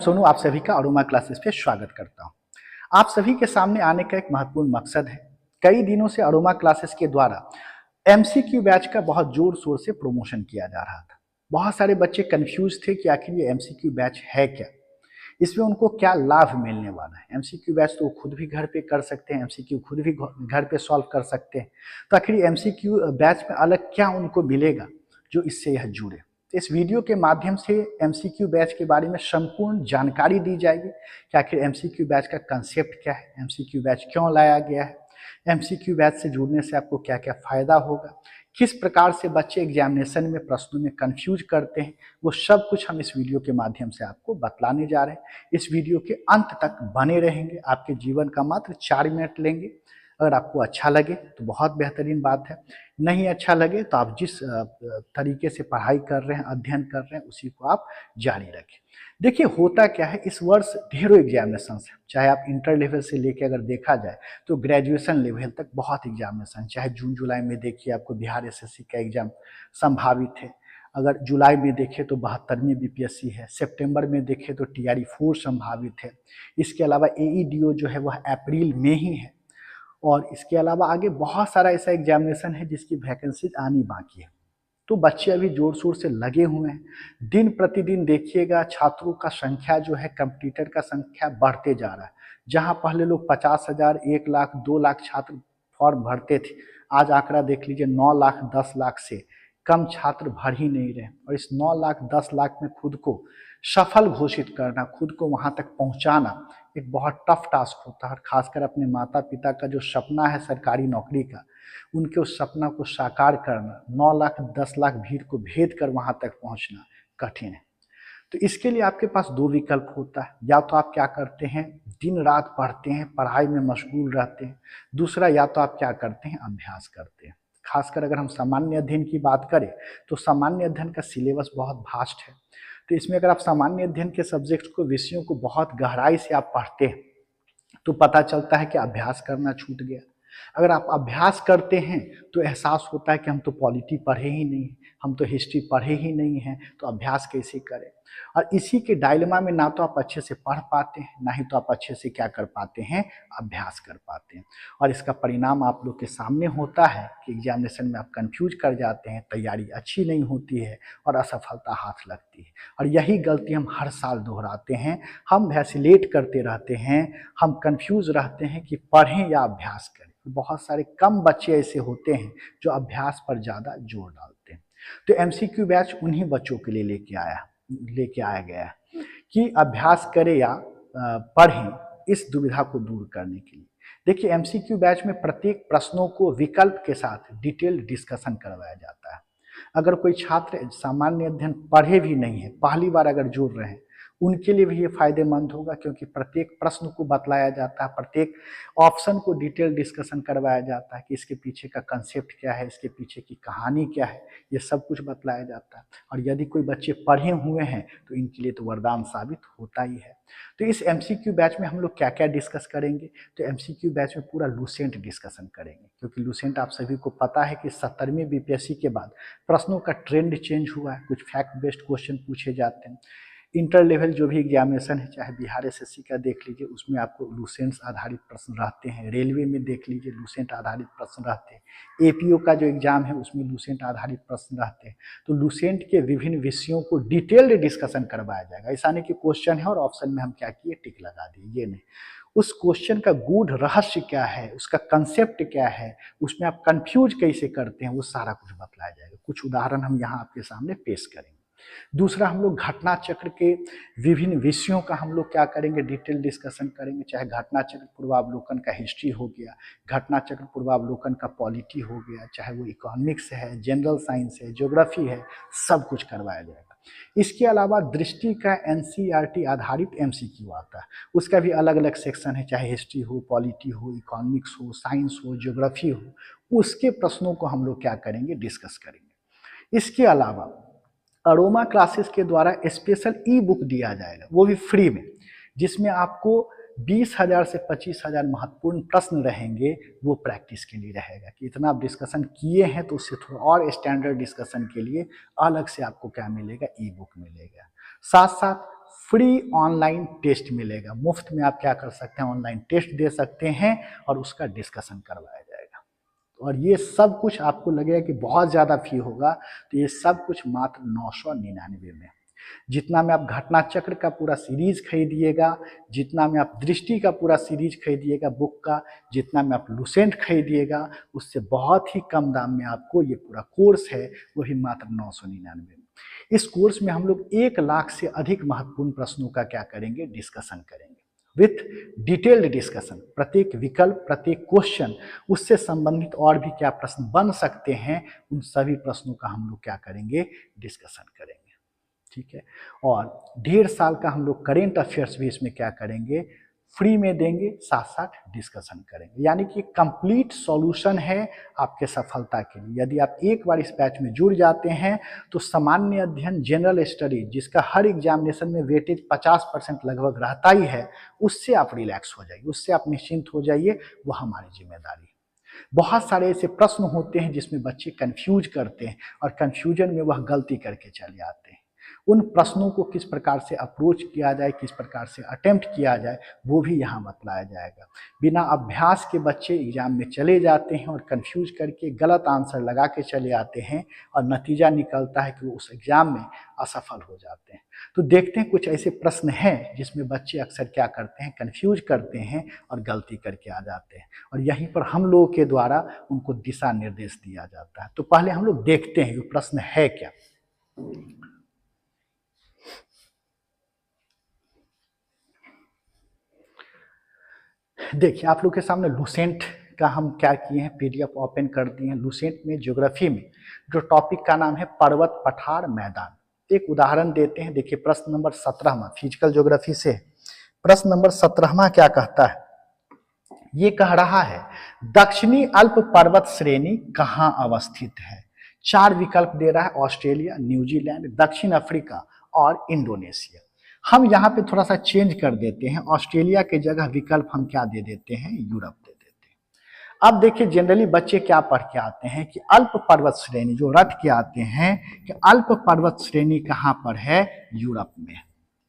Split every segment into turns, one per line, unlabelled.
सोनू आप सभी का अरोमा क्लासेस पे स्वागत करता हूं। आप सभी के सामने आने का एक महत्वपूर्ण मकसद है। कई दिनों से अरोमा क्लासेस के द्वारा एमसीक्यू बैच का बहुत जोर शोर से प्रमोशन किया जा रहा था। बहुत सारे बच्चे कंफ्यूज थे कि आखिर ये एमसीक्यू बैच है क्या, इसमें उनको क्या लाभ मिलने वाला है। एमसीक्यू बैच तो वो खुद भी घर पे कर सकते हैं, एमसीक्यू खुद भी घर पे सॉल्व कर सकते हैं, तो आखिर एमसीक्यू बैच में अलग क्या उनको मिलेगा जो इससे यह जुड़े। इस वीडियो के माध्यम से एमसीक्यू बैच के बारे में संपूर्ण जानकारी दी जाएगी कि आखिर एमसीक्यू बैच का कंसेप्ट क्या है, एमसीक्यू बैच क्यों लाया गया है, एमसीक्यू बैच से जुड़ने से आपको क्या क्या फायदा होगा, किस प्रकार से बच्चे एग्जामिनेशन में प्रश्नों में कंफ्यूज करते हैं, वो सब कुछ हम इस वीडियो के माध्यम से आपको बतलाने जा रहे हैं। इस वीडियो के अंत तक बने रहेंगे, आपके जीवन का मात्र 4 मिनट लेंगे। अगर आपको अच्छा लगे तो बहुत बेहतरीन बात है, नहीं अच्छा लगे तो आप जिस तरीके से पढ़ाई कर रहे हैं, अध्ययन कर रहे हैं, उसी को आप जारी रखें। देखिए होता क्या है, इस वर्ष ढेरों एग्जामिनेशन है, चाहे आप इंटर लेवल से लेके अगर देखा जाए तो ग्रेजुएशन लेवल तक बहुत एग्जामिनेशन, चाहे जून जुलाई में देखिए आपको बिहार एसएससी का एग्जाम संभावित है। अगर जुलाई में देखें तो 72वीं बीपीएससी है, सितंबर में देखें तो टीआरई 4 संभावित है। इसके अलावा एईडीओ जो है वह अप्रैल में ही है, और इसके अलावा आगे बहुत सारा ऐसा एग्जामिनेशन है जिसकी वैकेंसी आनी बाकी है। तो बच्चे अभी जोर शोर से लगे हुए हैं। दिन प्रतिदिन देखिएगा छात्रों का संख्या जो है, कंपटीटर का संख्या बढ़ते जा रहा है। जहां पहले लोग 50,000, 1 लाख, 2 लाख छात्र फॉर्म भरते थे, आज आंकड़ा देख लीजिए 9 लाख, 10 लाख से कम छात्र भर ही नहीं रहे। और इस 9 लाख 10 लाख में खुद को सफल घोषित करना, खुद को वहां तक पहुंचाना एक बहुत टफ टास्क होता है। खासकर अपने माता पिता का जो सपना है सरकारी नौकरी का, उनके उस सपना को साकार करना, 9 लाख 10 लाख भीड़ को भेद कर वहां तक पहुंचना कठिन है। तो इसके लिए आपके पास 2 विकल्प होता है। या तो आप क्या करते हैं, दिन रात पढ़ते हैं, पढ़ाई में मशगूल रहते हैं। दूसरा, या तो आप क्या करते हैं, अभ्यास करते हैं। खासकर अगर हम सामान्य अध्ययन की बात करें तो सामान्य अध्ययन का सिलेबस बहुत वास्ट है। तो इसमें अगर आप सामान्य अध्ययन के सब्जेक्ट्स को, विषयों को बहुत गहराई से आप पढ़ते हैं तो पता चलता है कि अभ्यास करना छूट गया। अगर आप अभ्यास करते हैं तो एहसास होता है कि हम तो पॉलिटी पढ़े ही नहीं, हम तो हिस्ट्री पढ़े ही नहीं हैं, तो अभ्यास कैसे करें। और इसी के डायलेमा में ना तो आप अच्छे से पढ़ पाते हैं, ना ही तो आप अच्छे से क्या कर पाते हैं, अभ्यास कर पाते हैं। और इसका परिणाम आप लोग के सामने होता है कि एग्जामिनेशन में आप कंफ्यूज कर जाते हैं, तैयारी अच्छी नहीं होती है और असफलता हाथ लगती है। और यही गलती हम हर साल दोहराते हैं। हम वैसिलेट करते रहते हैं, हम कंफ्यूज रहते हैं कि पढ़ें या अभ्यास करें। बहुत सारे कम बच्चे ऐसे होते हैं जो अभ्यास पर ज़्यादा जोर डालते हैं। तो एमसीक्यू बैच उन्हीं बच्चों के लिए लेके आया गया है कि अभ्यास करें या पढ़ें, इस दुविधा को दूर करने के लिए। देखिए एमसीक्यू बैच में प्रत्येक प्रश्नों को विकल्प के साथ डिटेल्ड डिस्कशन करवाया जाता है। अगर कोई छात्र सामान्य अध्ययन पढ़े भी नहीं है, पहली बार अगर जुड़ रहे हैं, उनके लिए भी ये फायदेमंद होगा, क्योंकि प्रत्येक प्रश्न को बतलाया जाता है, प्रत्येक ऑप्शन को डिटेल डिस्कशन करवाया जाता है कि इसके पीछे का कंसेप्ट क्या है, इसके पीछे की कहानी क्या है, ये सब कुछ बतलाया जाता है। और यदि कोई बच्चे पढ़े हुए हैं तो इनके लिए तो वरदान साबित होता ही है। तो इस एमसीक्यू बैच में हम लोग क्या क्या डिस्कस करेंगे, तो एमसीक्यू बैच में पूरा लूसेंट डिस्कशन करेंगे, क्योंकि लूसेंट आप सभी को पता है कि 70वीं बीपीएससी के बाद प्रश्नों का ट्रेंड चेंज हुआ है, कुछ फैक्ट बेस्ड क्वेश्चन पूछे जाते हैं। इंटर लेवल जो भी एग्जामिनेशन है, चाहे बिहार एसएससी का देख लीजिए, उसमें आपको लूसेंट्स आधारित प्रश्न रहते हैं। रेलवे में देख लीजिए लूसेंट आधारित प्रश्न रहते हैं। एपीओ का जो एग्जाम है उसमें लूसेंट आधारित प्रश्न रहते हैं। तो लूसेंट के विभिन्न विषयों को डिटेल्ड डिस्कशन करवाया जाएगा। ऐसा नहीं कि क्वेश्चन है और ऑप्शन में हम क्या किए, टिक लगा दिए, ये नहीं। उस क्वेश्चन का गूढ़ रहस्य क्या है, उसका कंसेप्ट क्या है, उसमें आप कंफ्यूज कैसे करते हैं, वो सारा कुछ बतलाया जाएगा। कुछ उदाहरण हम यहाँ आपके सामने पेश करेंगे। दूसरा, हम लोग घटना चक्र के विभिन्न विषयों का हम लोग क्या करेंगे, डिटेल डिस्कशन करेंगे। चाहे घटना चक्र पूर्वावलोकन का हिस्ट्री हो गया, घटना चक्र पूर्वावलोकन का पॉलिटी हो गया, चाहे वो इकोनॉमिक्स है, जनरल साइंस है, ज्योग्राफी है, सब कुछ करवाया जाएगा। इसके अलावा दृष्टि का एनसीईआरटी आधारित एमसीक्यू आता है, उसका भी अलग अलग सेक्शन है, चाहे हिस्ट्री हो, पॉलिटी हो, इकोनॉमिक्स हो, साइंस हो, ज्योग्राफी हो, उसके प्रश्नों को हम लोग क्या करेंगे, डिस्कस करेंगे। इसके अलावा अरोमा क्लासेस के द्वारा स्पेशल ई बुक दिया जाएगा, वो भी फ्री में, जिसमें आपको 20,000 से 25,000 महत्वपूर्ण प्रश्न रहेंगे। वो प्रैक्टिस के लिए रहेगा कि इतना आप डिस्कशन किए हैं तो उससे थोड़ा और स्टैंडर्ड डिस्कशन के लिए अलग से आपको क्या मिलेगा, ई बुक मिलेगा। साथ साथ फ्री ऑनलाइन टेस्ट मिलेगा, मुफ्त में आप क्या कर सकते हैं, ऑनलाइन टेस्ट दे सकते हैं और उसका डिस्कशन करवाया जाएगा। और ये सब कुछ आपको लगेगा कि बहुत ज़्यादा फी होगा, तो ये सब कुछ मात्र 999 में। जितना में आप घटना चक्र का पूरा सीरीज खरीदिएगा, जितना में आप दृष्टि का पूरा सीरीज खरीदिएगा बुक का, जितना में आप लुसेंट खरीदिएगा, उससे बहुत ही कम दाम में आपको ये पूरा कोर्स है वो भी मात्र 999 में। इस कोर्स में हम लोग 1 लाख से अधिक महत्वपूर्ण प्रश्नों का क्या करेंगे, डिस्कशन करेंगे विथ डिटेल्ड डिस्कशन। प्रत्येक विकल्प, प्रत्येक क्वेश्चन, उससे संबंधित और भी क्या प्रश्न बन सकते हैं, उन सभी प्रश्नों का हम लोग क्या करेंगे, डिस्कशन करेंगे। ठीक है, और 1.5 साल का हम लोग करेंट अफेयर्स भी इसमें क्या करेंगे, फ्री में देंगे, साथ साथ डिस्कशन करेंगे। यानी कि कंप्लीट सॉल्यूशन है आपके सफलता के लिए। यदि आप एक बार इस बैच में जुड़ जाते हैं तो सामान्य अध्ययन, जनरल स्टडी, जिसका हर एग्जामिनेशन में वेटेज 50% लगभग रहता ही है, उससे आप रिलैक्स हो जाइए, उससे आप निश्चिंत हो जाइए, वो हमारी जिम्मेदारी है। बहुत सारे ऐसे प्रश्न होते हैं जिसमें बच्चे कंफ्यूज करते हैं और कंफ्यूजन में वह गलती करके चले आते हैं। उन प्रश्नों को किस प्रकार से अप्रोच किया जाए, किस प्रकार से अटेम्प्ट किया जाए, वो भी यहाँ बतलाया जाएगा। बिना अभ्यास के बच्चे एग्जाम में चले जाते हैं और कंफ्यूज करके गलत आंसर लगा के चले आते हैं और नतीजा निकलता है कि वो उस एग्जाम में असफल हो जाते हैं। तो देखते हैं कुछ ऐसे प्रश्न हैं जिसमें बच्चे अक्सर क्या करते हैं, कंफ्यूज करते हैं और गलती करके आ जाते हैं, और यहीं पर हम लोगों के द्वारा उनको दिशा निर्देश दिया जाता है। तो पहले हम लोग देखते हैं ये प्रश्न है क्या। देखिए, आप लोग के सामने लुसेंट का हम क्या किए हैं, पीडीएफ ओपन कर दिए हैं। लुसेंट में ज्योग्राफी में जो टॉपिक का नाम है पर्वत, पठार, मैदान। एक उदाहरण देते हैं। देखिए प्रश्न नंबर 17वां फिजिकल ज्योग्राफी से प्रश्न नंबर 17वां क्या कहता है, ये कह रहा है दक्षिणी अल्प पर्वत श्रेणी कहाँ अवस्थित है। 4 विकल्प दे रहा है, ऑस्ट्रेलिया, न्यूजीलैंड, दक्षिण अफ्रीका और इंडोनेशिया। हम यहाँ पे थोड़ा सा चेंज कर देते हैं, ऑस्ट्रेलिया के जगह विकल्प हम क्या दे देते हैं, यूरोप दे देते हैं। अब देखिए जनरली बच्चे क्या पढ़ के आते हैं कि अल्प पर्वत श्रेणी, जो रट के आते हैं कि अल्प पर्वत श्रेणी कहाँ पर है, यूरोप में।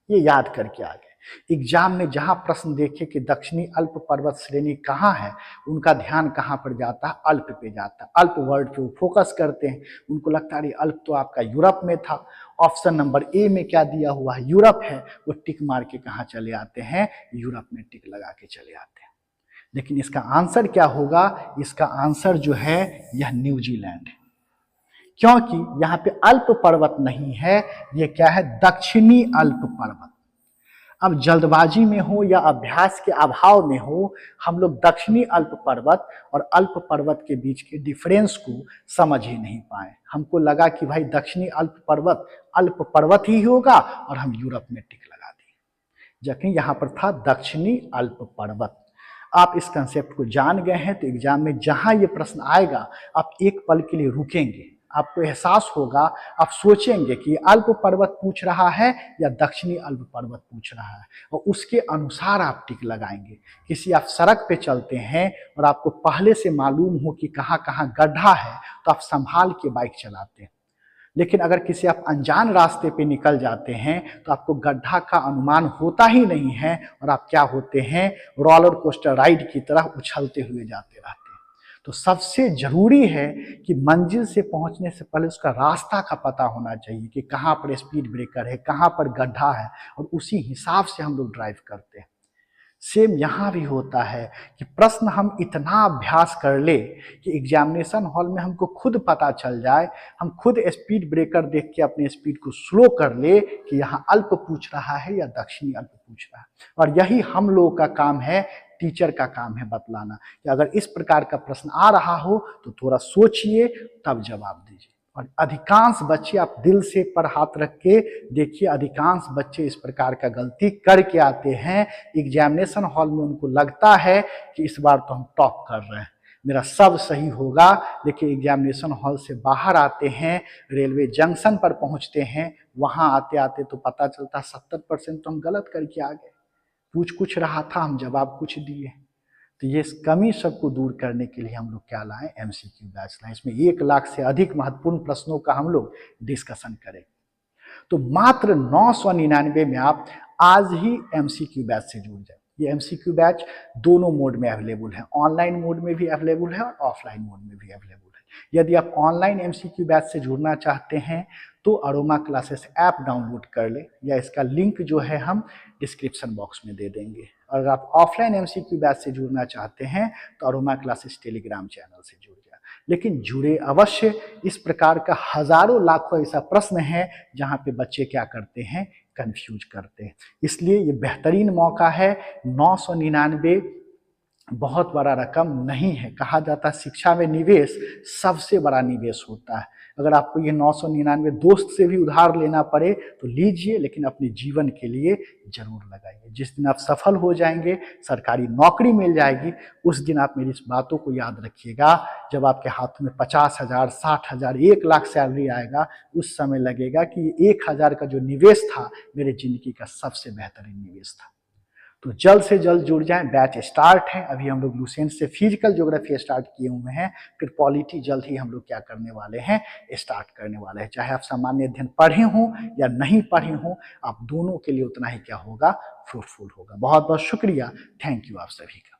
ये याद करके आ गए। एग्जाम में जहां प्रश्न देखे कि दक्षिणी अल्प पर्वत श्रेणी कहाँ है, उनका ध्यान कहाँ पर जाता है, अल्प पे जाता है। अल्प वर्ड पे वो फोकस करते हैं, उनको लगता है अल्प तो आपका यूरोप में था। ऑप्शन नंबर ए में क्या दिया हुआ है, यूरोप है, वो टिक मार के कहाँ चले आते हैं, यूरोप में टिक लगा के चले आते हैं। लेकिन इसका आंसर क्या होगा, इसका आंसर जो है यह न्यूजीलैंड है, क्योंकि यहाँ पे अल्प पर्वत नहीं है, ये क्या है, दक्षिणी अल्प पर्वत। अब जल्दबाजी में हो या अभ्यास के अभाव में हो, हम लोग दक्षिणी अल्प पर्वत और अल्प पर्वत के बीच के डिफरेंस को समझ ही नहीं पाए। हमको लगा कि भाई दक्षिणी अल्प पर्वत ही होगा और हम यूरोप में टिक लगा दिए, जबकि यहाँ पर था दक्षिणी अल्प पर्वत। आप इस कंसेप्ट को जान गए हैं तो एग्जाम में जहां ये प्रश्न आएगा आप एक पल के लिए रुकेंगे, आपको एहसास होगा, आप सोचेंगे कि अल्प पर्वत पूछ रहा है या दक्षिणी अल्प पर्वत पूछ रहा है, और उसके अनुसार आप टिक लगाएंगे। किसी आप सड़क पे चलते हैं और आपको पहले से मालूम हो कि कहाँ कहाँ गड्ढा है तो आप संभाल के बाइक चलाते हैं। लेकिन अगर किसी आप अनजान रास्ते पे निकल जाते हैं तो आपको गड्ढा का अनुमान होता ही नहीं है और आप क्या होते हैं, रोलर कोस्टर राइड की तरह उछलते हुए जाते रहते हैं। तो सबसे जरूरी है कि मंजिल से पहुंचने से पहले उसका रास्ता का पता होना चाहिए कि कहाँ पर स्पीड ब्रेकर है, कहाँ पर गड्ढा है, और उसी हिसाब से हम लोग ड्राइव करते हैं। सेम यहाँ भी होता है कि प्रश्न हम इतना अभ्यास कर ले कि एग्जामिनेशन हॉल में हमको खुद पता चल जाए, हम खुद स्पीड ब्रेकर देख के अपने स्पीड को स्लो कर ले कि यहाँ अल्प पूछ रहा है या दक्षिणी अल्प पूछ रहा है। और यही हम लोगों का काम है, टीचर का काम है बतलाना कि अगर इस प्रकार का प्रश्न आ रहा हो तो थोड़ा सोचिए तब जवाब दीजिए। और अधिकांश बच्चे, आप दिल से पर हाथ रख के देखिए, अधिकांश बच्चे इस प्रकार का गलती करके आते हैं। एग्जामिनेशन हॉल में उनको लगता है कि इस बार तो हम टॉप कर रहे हैं, मेरा सब सही होगा। लेकिन एग्जामिनेशन हॉल से बाहर आते हैं, रेलवे जंक्शन पर पहुंचते हैं, वहां आते आते तो पता चलता 70% तो हम गलत करके आ गए, पूछ कुछ रहा था, हम जवाब कुछ दिए। तो ये कमी सबको दूर करने के लिए हम लोग क्या लाएं, एमसीक्यू बैच लाएं। इसमें 1 लाख से अधिक महत्वपूर्ण प्रश्नों का हम लोग डिस्कशन करें। तो मात्र 999 में आप आज ही एमसीक्यू बैच से जुड़ जाए। ये एमसीक्यू बैच दोनों मोड में अवेलेबल है, ऑनलाइन मोड में भी अवेलेबल है और ऑफलाइन मोड में भी अवेलेबल है। यदि आप ऑनलाइन एमसीक्यू बैच से जुड़ना चाहते हैं तो अरोमा क्लासेस ऐप डाउनलोड कर ले, या इसका लिंक जो है हम डिस्क्रिप्शन बॉक्स में दे देंगे। अगर आप ऑफलाइन एमसीक्यू बैच से जुड़ना चाहते हैं तो अरोमा क्लासेस टेलीग्राम चैनल से जुड़ जाए। लेकिन जुड़े अवश्य, इस प्रकार का हजारों लाखों ऐसा प्रश्न है जहाँ पे बच्चे क्या करते हैं, कंफ्यूज करते हैं। इसलिए ये बेहतरीन मौका है। 999 बहुत बड़ा रकम नहीं है। कहा जाता है शिक्षा में निवेश सबसे बड़ा निवेश होता है। अगर आपको ये 999 दोस्त से भी उधार लेना पड़े तो लीजिए, लेकिन अपने जीवन के लिए जरूर लगाइए। जिस दिन आप सफल हो जाएंगे, सरकारी नौकरी मिल जाएगी, उस दिन आप मेरी इस बातों को याद रखिएगा। जब आपके हाथ में 50,000, 60,000, 1,00,000 सैलरी आएगा, उस समय लगेगा कि 1,000 का जो निवेश था मेरे जिंदगी का सबसे बेहतरीन निवेश था। तो जल्द से जल्द जुड़ जाएं। बैच स्टार्ट है। अभी हम लोग लुसेंट से फिजिकल ज्योग्राफी स्टार्ट किए हुए हैं, फिर पॉलिटी जल्द ही हम लोग क्या करने वाले हैं, स्टार्ट करने वाले हैं। चाहे आप सामान्य अध्ययन पढ़े हों या नहीं पढ़े हों, आप दोनों के लिए उतना ही क्या होगा, फ्रूटफुल होगा। बहुत बहुत शुक्रिया। थैंक यू आप सभी का।